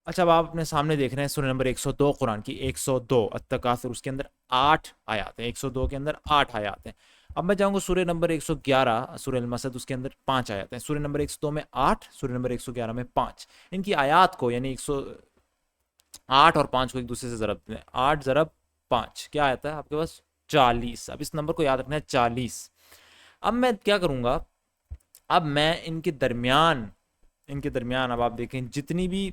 अच्छा, अब आप अपने सामने देख रहे हैं सूरह नंबर 102 कुरान की, 102 अत-तकासुर, उसके अंदर 8 आयात हैं, 102 के अंदर 8 आयात हैं। अब मैं जाऊंगा सूरह नंबर 111 सूरह अल-मसद, उसके अंदर 5 आयात हैं। सूरह नंबर 102 में 8, सूरह नंबर 111 में 5। इनकी आयात को यानी 108 और 5 को एक दूसरे से ज़रब दें, 8 ज़रब 5 क्या आता है आपके पास? 40। अब इस नंबर को याद रखना है, 40। अब मैं क्या करूंगा, अब मैं इनके दरमियान अब आप देखें जितनी भी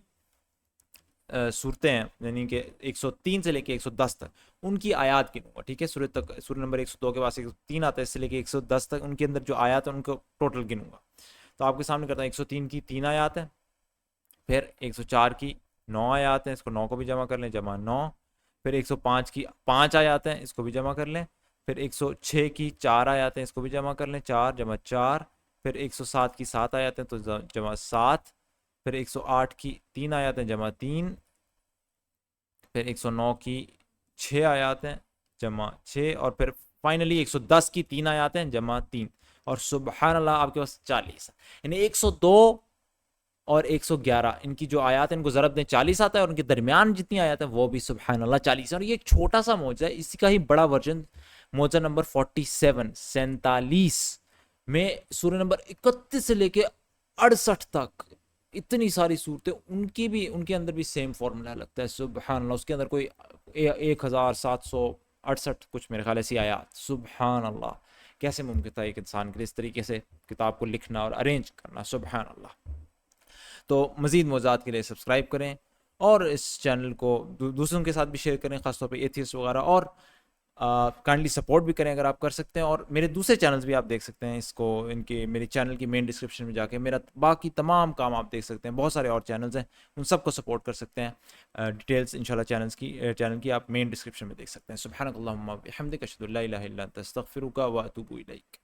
सूरतें हैं, यानी कि 103 से लेके 110 तक, उनकी आयत गिनूंगा। ठीक है, सूरह नंबर 102 के पास 103 आता है, इससे लेके 110 तक उनके अंदर जो आयत है उनको टोटल गिनूंगा। तो आपके सामने करता हूँ, 103 की 3 आयत है, फिर 104 की 9 आयत है, इसको 9 को भी जमा कर लें, जमा 9। फिर 105 की 5 आयत हैं, इसको भी जमा कर लें। फिर 106 की 4 आयत हैं, इसको भी जमा कर लें, 4 जमा 4। फिर 107 की 7 आयत हैं, तो जमा 7। फिर 108 की 3 आयत हैं, जमा 3। फिर 109 की 6 आयत हैं, जमा 6। और फिर फाइनली 110 की 3 आयत हैं, जमा 3। और सुबहान अल्लाह आपके पास 40 है। यानी 102 और 111 इनकी जो आयत है, इनको ज़रब दें, 40 आता है, और उनके दरमियान जितनी आयत है वो भी सुबहान अल्लाह 40 है। और ये एक छोटा सा मौजा है, इसी का ही बड़ा वर्जन मौजा नंबर 47 47 में सूर्य नंबर 31 से लेके 68 तक इतनी सारी सूरतें, उनके अंदर भी सेम फॉर्मूला लगता है। सुबहान अल्लाह, उसके अंदर कोई 1768 कुछ मेरे ख्याल ऐसी आयात। सुबहान अल्लाह, कैसे मुमकिन था एक इंसान के लिए इस तरीके से किताब को लिखना और अरेंज करना? सुबहान अल्लाह। तो मज़ीद मौज़ूद के लिए सब्सक्राइब करें, और इस चैनल को दूसरों के साथ भी शेयर करें, ख़ासतौर पे एथियस्ट वगैरह। और काइंडली सपोर्ट भी करें अगर आप कर सकते हैं। और मेरे दूसरे चैनल्स भी आप देख सकते हैं, इसको इनके मेरे चैनल की मेन डिस्क्रिप्शन में जाके मेरा बाकी तमाम काम आप देख सकते हैं। बहुत सारे और चैनल्स हैं, उन सबको सपोर्ट कर सकते हैं। डिटेल्स इंशाल्लाह चैनल की आप मेन डिस्क्रिप्शन में देख सकते हैं। सुब्हानकल्लाहुम्मा व बिहम्दिक, अशहदु अल्ला इलाहा इल्ला अंत, अस्तगफिरुका व अतूबु इलैक।